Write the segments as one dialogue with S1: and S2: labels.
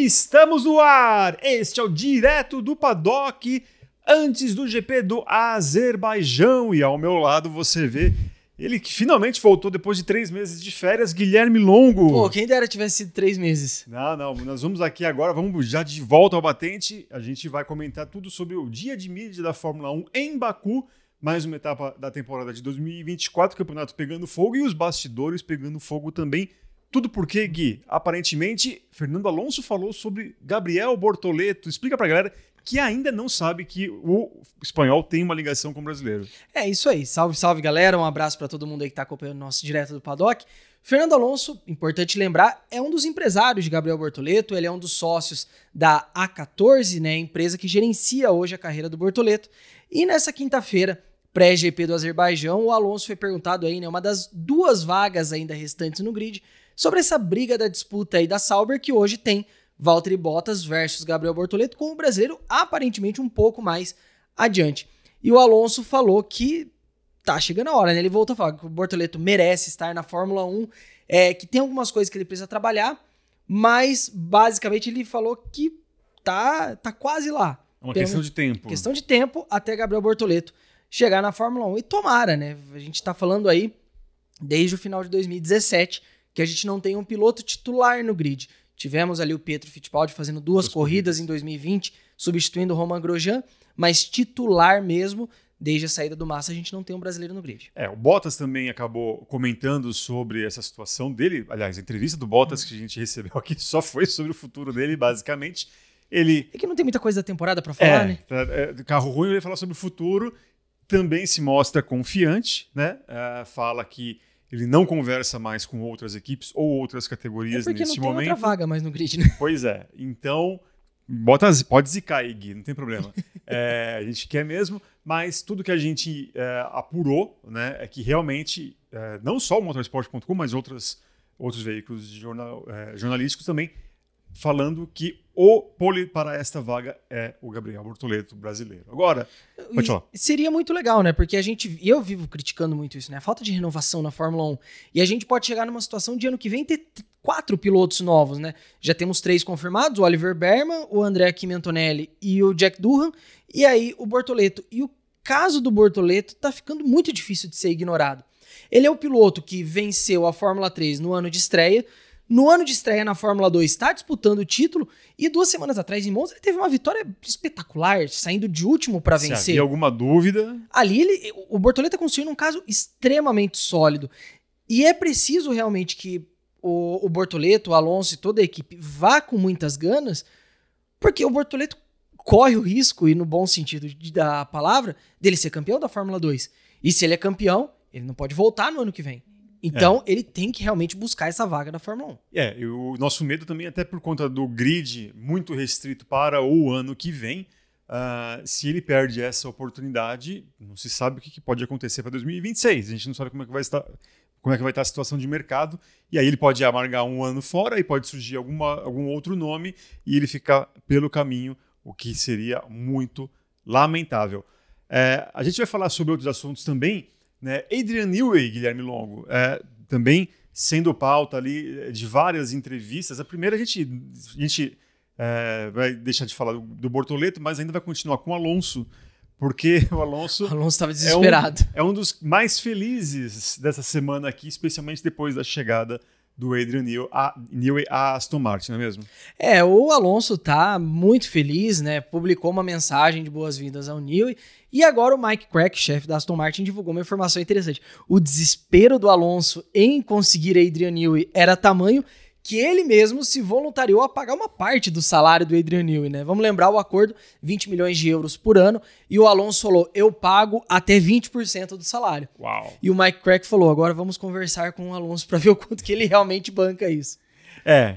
S1: Estamos no ar! Este é o Direto do Paddock, antes do GP do Azerbaijão. E ao meu lado você vê ele que finalmente voltou depois de 3 meses de férias, Guilherme Longo.
S2: Pô, quem dera tivesse sido 3 meses.
S1: Não, nós vamos aqui agora, vamos já de volta ao batente. A gente vai comentar tudo sobre o dia de mídia da Fórmula 1 em Baku, mais uma etapa da temporada de 2024, o campeonato pegando fogo e os bastidores pegando fogo também. Tudo porque, Gui, aparentemente, Fernando Alonso falou sobre Gabriel Bortoleto. Explica pra galera que ainda não sabe que o espanhol tem uma ligação com o brasileiro.
S2: É isso aí. Salve, salve, galera. Um abraço pra todo mundo aí que tá acompanhando o nosso Direto do Paddock. Fernando Alonso, importante lembrar, é um dos empresários de Gabriel Bortoleto. Ele é um dos sócios da A14, né, empresa que gerencia hoje a carreira do Bortoleto. E nessa quinta-feira, pré-GP do Azerbaijão, o Alonso foi perguntado aí, né, uma das 2 vagas ainda restantes no grid, sobre essa briga da disputa aí da Sauber, que hoje tem Valtteri Bottas versus Gabriel Bortoleto, com o brasileiro aparentemente um pouco mais adiante. E o Alonso falou que tá chegando a hora, né? Ele voltou a falar que o Bortoleto merece estar na Fórmula 1, que tem algumas coisas que ele precisa trabalhar, mas basicamente ele falou que tá quase lá.
S1: É uma questão de tempo.
S2: Questão de tempo até Gabriel Bortoleto chegar na Fórmula 1. E tomara, né? A gente tá falando aí desde o final de 2017 que a gente não tem um piloto titular no grid. Tivemos ali o Pietro Fittipaldi fazendo 2 corridas em 2020, substituindo o Romain Grosjean, mas titular mesmo, desde a saída do Massa, a gente não tem um brasileiro no grid.
S1: O Bottas também acabou comentando sobre essa situação dele. Aliás, a entrevista do Bottas que a gente recebeu aqui só foi sobre o futuro dele, basicamente. Ele...
S2: É que não tem muita coisa da temporada pra falar, né?
S1: Carro ruim, ele fala sobre o futuro, também se mostra confiante, né? Fala que ele não conversa mais com outras equipes ou outras categorias neste momento.
S2: Porque não tem outra vaga mais no grid, né?
S1: Pois é. Então, pode zicar aí, Gui, não tem problema. A gente quer mesmo, mas tudo que a gente apurou, né, é que realmente, não só o motorsport.com, mas outros veículos jornalísticos também, falando que o pole para esta vaga é o Gabriel Bortoleto brasileiro. Agora, pode falar.
S2: Seria muito legal, né? Porque eu vivo criticando muito isso, né? A falta de renovação na Fórmula 1. E a gente pode chegar numa situação de ano que vem ter 4 pilotos novos, né? Já temos 3 confirmados, o Oliver Berman, o Andrea Kimi Antonelli e o Jack Durham. E aí o Bortoleto. E o caso do Bortoleto tá ficando muito difícil de ser ignorado. Ele é o piloto que venceu a Fórmula 3 no ano de estreia. No ano de estreia na Fórmula 2 está disputando o título e 2 semanas atrás em Monza ele teve uma vitória espetacular, saindo de último para vencer.
S1: Se havia alguma dúvida...
S2: Ali o Bortoleto está construindo um caso extremamente sólido e é preciso realmente que o Bortoleto, o Alonso e toda a equipe vá com muitas ganas, porque o Bortoleto corre o risco, e no bom sentido da palavra, dele ser campeão da Fórmula 2. E se ele é campeão, ele não pode voltar no ano que vem. Então, ele tem que realmente buscar essa vaga da Fórmula 1.
S1: E o nosso medo também, até por conta do grid muito restrito para o ano que vem, se ele perde essa oportunidade, não se sabe o que pode acontecer para 2026. A gente não sabe como é que vai estar a situação de mercado. E aí ele pode amargar um ano fora e pode surgir algum outro nome e ele ficar pelo caminho, o que seria muito lamentável. A gente vai falar sobre outros assuntos também, né? Adrian Newey, Guilherme Longo, também sendo pauta ali de várias entrevistas. A primeira a gente vai deixar de falar do Bortoleto, mas ainda vai continuar com o Alonso, porque o Alonso
S2: estava desesperado.
S1: É um dos mais felizes dessa semana aqui, especialmente depois da chegada do Adrian Newey à Aston Martin, não é mesmo?
S2: O Alonso tá muito feliz, né? Publicou uma mensagem de boas-vindas ao Newey. E agora o Mike Crack, chefe da Aston Martin, divulgou uma informação interessante. O desespero do Alonso em conseguir Adrian Newey era tamanho que ele mesmo se voluntariou a pagar uma parte do salário do Adrian Newey, né? Vamos lembrar o acordo, 20 milhões de euros por ano, e o Alonso falou, eu pago até 20% do salário.
S1: Uau.
S2: E o Mike Crack falou, agora vamos conversar com o Alonso para ver o quanto que ele realmente banca isso.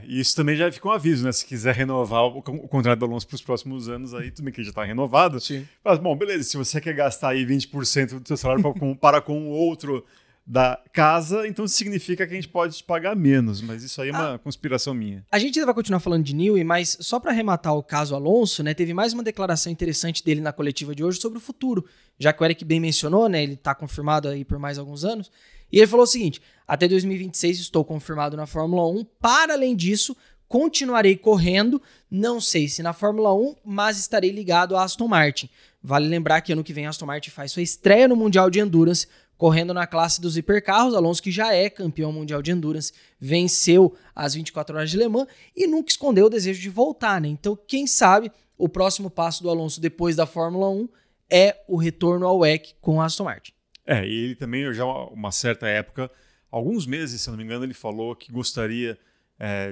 S1: Isso também já fica um aviso, né? Se quiser renovar o contrato do Alonso para os próximos anos, aí tudo bem que ele já está renovado.
S2: Sim.
S1: Mas, bom, beleza, se você quer gastar aí 20% do seu salário para com o outro da casa, então significa que a gente pode te pagar menos, mas isso aí é uma conspiração minha.
S2: A gente ainda vai continuar falando de Newey, mas só para arrematar o caso Alonso, né, teve mais uma declaração interessante dele na coletiva de hoje sobre o futuro, já que o Eric bem mencionou, né, ele está confirmado aí por mais alguns anos, e ele falou o seguinte, até 2026 estou confirmado na Fórmula 1, para além disso, continuarei correndo, não sei se na Fórmula 1, mas estarei ligado à Aston Martin. Vale lembrar que ano que vem a Aston Martin faz sua estreia no Mundial de Endurance, correndo na classe dos hipercarros. Alonso, que já é campeão mundial de Endurance, venceu as 24 horas de Le Mans e nunca escondeu o desejo de voltar, né? Então, quem sabe, o próximo passo do Alonso depois da Fórmula 1 é o retorno ao WEC com a Aston Martin.
S1: E ele também, já uma certa época, alguns meses, se não me engano, ele falou que gostaria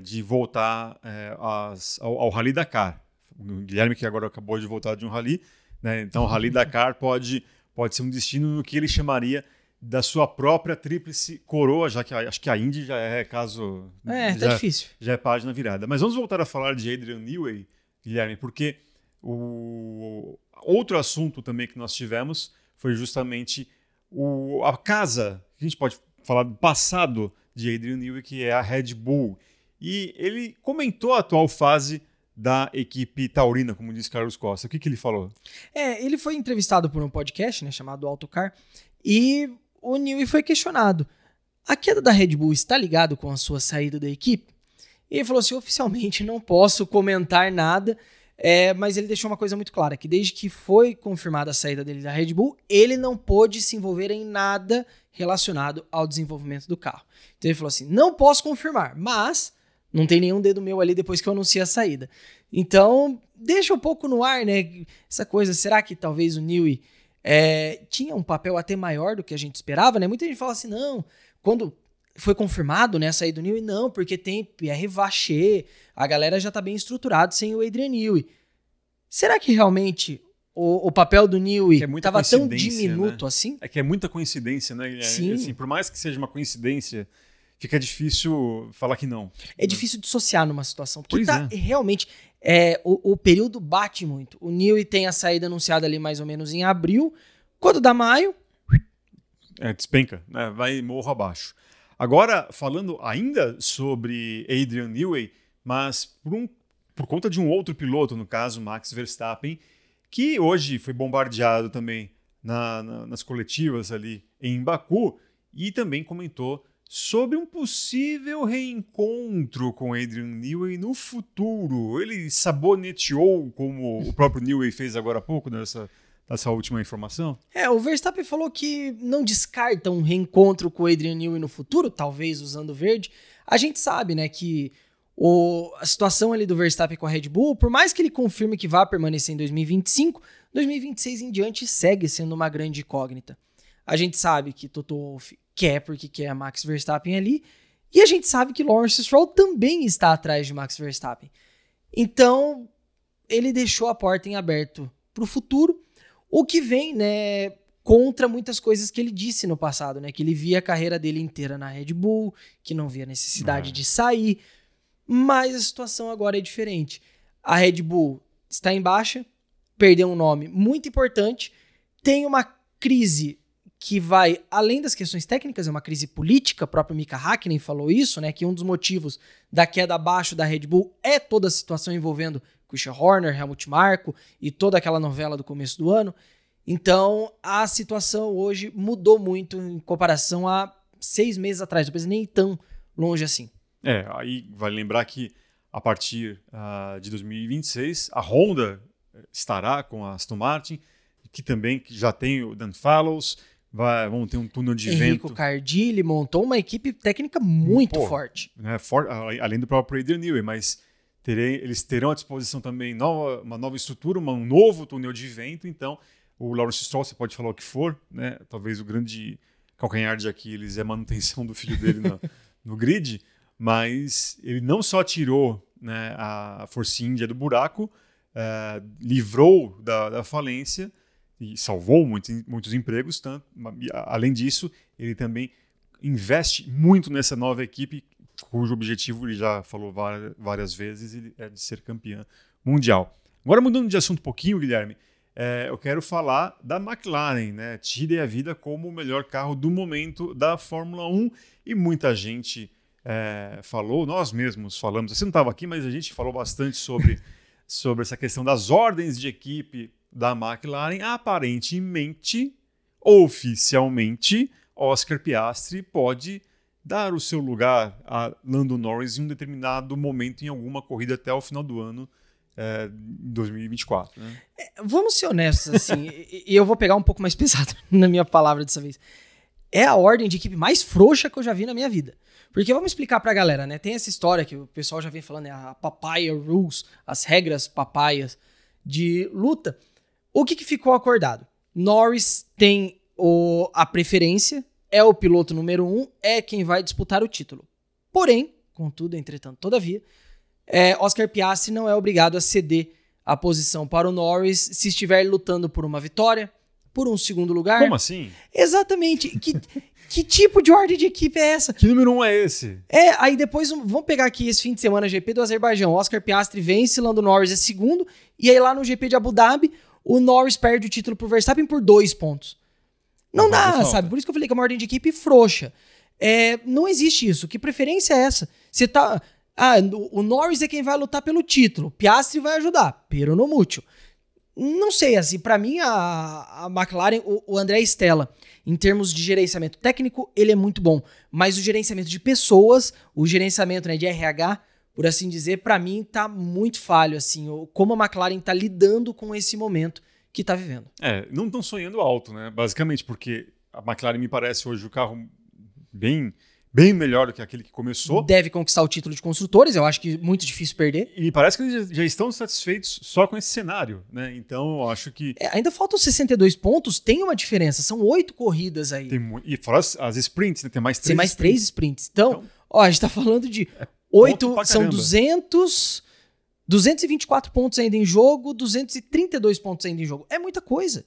S1: de voltar ao Rally Dakar. O Guilherme, que agora acabou de voltar de um rally, né? Então o Rally Dakar pode ser um destino no que ele chamaria da sua própria tríplice coroa, já que acho que a Indy já é caso...
S2: Tá difícil.
S1: Já é página virada. Mas vamos voltar a falar de Adrian Newey, Guilherme, porque o outro assunto também que nós tivemos foi justamente a casa, que a gente pode falar do passado de Adrian Newey, que é a Red Bull. E ele comentou a atual fase da equipe taurina, como disse Carlos Costa. O que ele falou?
S2: Ele foi entrevistado por um podcast, né, chamado Autocar, e o Newey foi questionado. A queda da Red Bull está ligado com a sua saída da equipe? E ele falou assim, oficialmente não posso comentar nada, mas ele deixou uma coisa muito clara, que desde que foi confirmada a saída dele da Red Bull, ele não pôde se envolver em nada relacionado ao desenvolvimento do carro. Então ele falou assim, não posso confirmar, mas não tem nenhum dedo meu ali depois que eu anunciei a saída. Então, deixa um pouco no ar, né? Essa coisa, será que talvez o Newey tinha um papel até maior do que a gente esperava, né? Muita gente fala assim, não, quando foi confirmado, né, a saída do Newey, não, porque tem Pierre Vacher, a galera já tá bem estruturada sem o Adrian Newey. Será que realmente o papel do Newey estava tão diminuto, né? Assim?
S1: É que é muita coincidência, né, Guilherme? Sim. Assim, por mais que seja uma coincidência, fica difícil falar que não.
S2: É difícil dissociar numa situação, porque realmente o período bate muito. O Newey tem a saída anunciada ali mais ou menos em abril, quando dá maio...
S1: despenca, né? Vai morro abaixo. Agora, falando ainda sobre Adrian Newey, mas por conta de um outro piloto, no caso Max Verstappen, que hoje foi bombardeado também nas coletivas ali em Baku, e também comentou sobre um possível reencontro com Adrian Newey no futuro. Ele saboneteou, como o próprio Newey fez agora há pouco, nessa última informação?
S2: O Verstappen falou que não descarta um reencontro com o Adrian Newey no futuro, talvez usando o verde. A gente sabe, né, que a situação ali do Verstappen com a Red Bull, por mais que ele confirme que vá permanecer em 2025, 2026 em diante segue sendo uma grande incógnita. A gente sabe que Toto Wolff quer porque quer a Max Verstappen ali, e a gente sabe que Lawrence Stroll também está atrás de Max Verstappen. Então, ele deixou a porta em aberto para o futuro, o que vem, né, contra muitas coisas que ele disse no passado, né, que ele via a carreira dele inteira na Red Bull, que não via necessidade de sair, mas a situação agora é diferente. A Red Bull está em baixa, perdeu um nome muito importante, tem uma crise que vai além das questões técnicas, é uma crise política, o próprio Mika Häkkinen falou isso, né, que um dos motivos da queda abaixo da Red Bull é toda a situação envolvendo Christian Horner, Helmut Marko e toda aquela novela do começo do ano. Então, a situação hoje mudou muito em comparação a 6 meses atrás, não precisa nem ir tão longe assim.
S1: Aí vale lembrar que a partir de 2026, a Honda estará com a Aston Martin, que também já tem o Dan Fallows, vão ter um túnel de vento.
S2: Enrico Cardilli montou uma equipe técnica muito forte.
S1: Né, além do próprio Adrian Newey, mas eles terão à disposição também uma nova estrutura, um novo túnel de vento. Então, o Lawrence Stroll, você pode falar o que for, né? Talvez o grande calcanhar de Aquiles é a manutenção do filho dele no grid, mas ele não só tirou, né, a Force India do buraco, livrou da falência e salvou muitos empregos. Além disso, ele também investe muito nessa nova equipe, cujo objetivo, ele já falou várias vezes, é de ser campeã mundial. Agora, mudando de assunto um pouquinho, Guilherme, eu quero falar da McLaren, né? Tire a vida como o melhor carro do momento da Fórmula 1, e muita gente falou, nós mesmos falamos, você não estava aqui, mas a gente falou bastante sobre essa questão das ordens de equipe da McLaren. Aparentemente, oficialmente, Oscar Piastri pode dar o seu lugar a Lando Norris em um determinado momento em alguma corrida até o final do ano, 2024. Né?
S2: Vamos ser honestos, assim, e eu vou pegar um pouco mais pesado na minha palavra dessa vez. É a ordem de equipe mais frouxa que eu já vi na minha vida. Porque vamos explicar pra galera, né? Tem essa história que o pessoal já vem falando, a papaya rules, as regras papaias de luta. O que ficou acordado? Norris tem a preferência, é o piloto número 1, é quem vai disputar o título. Porém, contudo, entretanto, todavia, Oscar Piastri não é obrigado a ceder a posição para o Norris se estiver lutando por uma vitória, por um segundo lugar.
S1: Como assim?
S2: Exatamente. Que tipo de ordem de equipe é essa?
S1: Que número 1 é esse?
S2: Aí depois, vamos pegar aqui esse fim de semana GP do Azerbaijão. Oscar Piastri vence, Lando Norris é segundo, e aí lá no GP de Abu Dhabi, o Norris perde o título pro Verstappen por 2 pontos. Não dá, sabe? Por isso que eu falei que é uma ordem de equipe frouxa. Não existe isso. Que preferência é essa? Você tá... o Norris é quem vai lutar pelo título. Piastri vai ajudar. Pero no mucho. Não sei, assim, pra mim a McLaren, o André Stella, em termos de gerenciamento técnico, ele é muito bom. Mas o gerenciamento de pessoas, o gerenciamento, né, de RH, por assim dizer, pra mim tá muito falho, assim. Como a McLaren tá lidando com esse momento que tá vivendo.
S1: Não estão sonhando alto, né? Basicamente, porque a McLaren me parece hoje o carro bem melhor do que aquele que começou.
S2: Deve conquistar o título de construtores, eu acho que é muito difícil perder.
S1: E me parece que eles já estão satisfeitos só com esse cenário, né? Então eu acho que...
S2: ainda faltam 62 pontos, tem uma diferença, são 8 corridas aí.
S1: E fora as sprints, né? Tem mais 3
S2: Tem mais 3 sprints. Então, a gente tá falando de 8, são 224 pontos ainda em jogo, 232 pontos ainda em jogo. É muita coisa.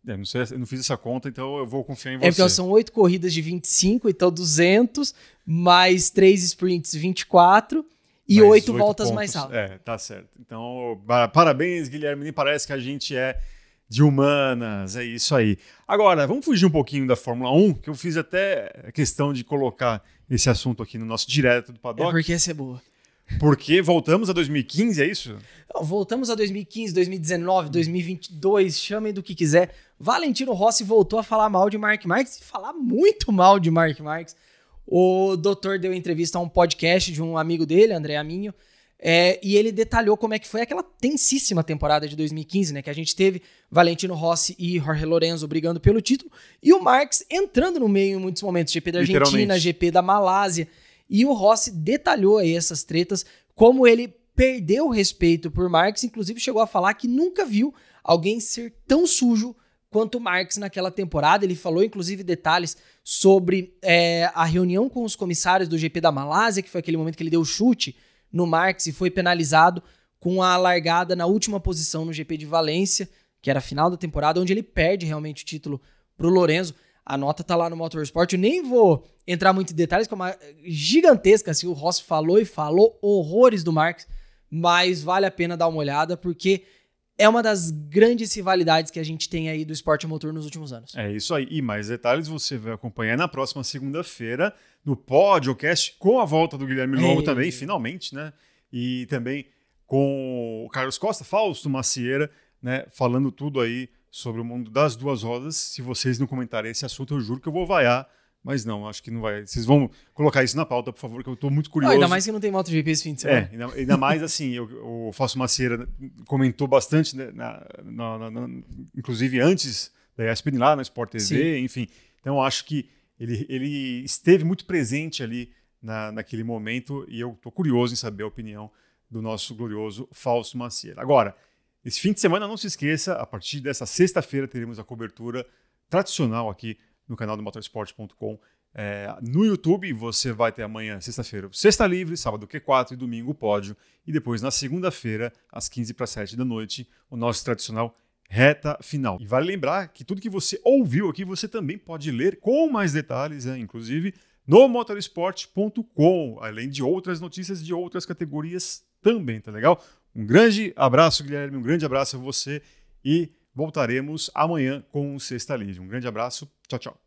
S1: Não sei, eu não fiz essa conta, então eu vou confiar em você.
S2: Porque são 8 corridas de 25, então 200, mais 3 sprints, 24, e 8 voltas
S1: pontos,
S2: mais rápido.
S1: Tá certo. Então, parabéns, Guilherme. Nem parece que a gente é de humanas, é isso aí. Agora, vamos fugir um pouquinho da Fórmula 1, que eu fiz até questão de colocar esse assunto aqui no nosso direto do Paddock.
S2: Porque essa é boa.
S1: Porque voltamos a 2015, é isso?
S2: Voltamos a 2015, 2019, 2022, chamem do que quiser. Valentino Rossi voltou a falar mal de Mark Marques e falar muito mal de Mark Marques. O doutor deu entrevista a um podcast de um amigo dele, André Aminho, e ele detalhou como é que foi aquela tensíssima temporada de 2015, né? Que a gente teve Valentino Rossi e Jorge Lorenzo brigando pelo título e o Marques entrando no meio em muitos momentos, GP da Argentina, GP da Malásia. E o Rossi detalhou aí essas tretas, como ele perdeu o respeito por Marques, inclusive chegou a falar que nunca viu alguém ser tão sujo quanto o Marques naquela temporada. Ele falou, inclusive, detalhes sobre a reunião com os comissários do GP da Malásia, que foi aquele momento que ele deu chute no Marques e foi penalizado com a largada na última posição no GP de Valência, que era a final da temporada, onde ele perde realmente o título pro Lorenzo. A nota tá lá no Motorsport, eu nem vou entrar muito em detalhes, que é uma gigantesca, assim, o Rossi falou e falou horrores do Marques, mas vale a pena dar uma olhada, porque é uma das grandes rivalidades que a gente tem aí do esporte a motor nos últimos anos.
S1: É isso aí, e mais detalhes você vai acompanhar na próxima segunda-feira, no Podcast, com a volta do Guilherme Longo também, finalmente, né? E também com o Carlos Costa, Fausto Macieira, né? Falando tudo aí sobre o mundo das duas rodas. Se vocês não comentarem esse assunto, eu juro que eu vou vaiar. Mas não, acho que não vai. Vocês vão colocar isso na pauta, por favor, que eu tô muito curioso.
S2: Ainda mais que não tem MotoGP esse fim de semana.
S1: Ainda mais assim, o Fausto Macieira comentou bastante, né, inclusive antes da ESPN lá na Sport TV, sim. Enfim. Então eu acho que ele esteve muito presente ali naquele momento e eu tô curioso em saber a opinião do nosso glorioso Fausto Macieira. Agora, esse fim de semana, não se esqueça, a partir dessa sexta-feira teremos a cobertura tradicional aqui no canal do motorsport.com. No YouTube, você vai ter amanhã, sexta-feira, Sexta Livre, sábado Q4 e domingo o pódio. E depois, na segunda-feira, às 15h para 19h, o nosso tradicional Reta Final. E vale lembrar que tudo que você ouviu aqui, você também pode ler com mais detalhes, inclusive no motorsport.com, além de outras notícias de outras categorias também, tá legal? Um grande abraço, Guilherme, um grande abraço a você e voltaremos amanhã com o Sexta Livre. Um grande abraço, tchau, tchau.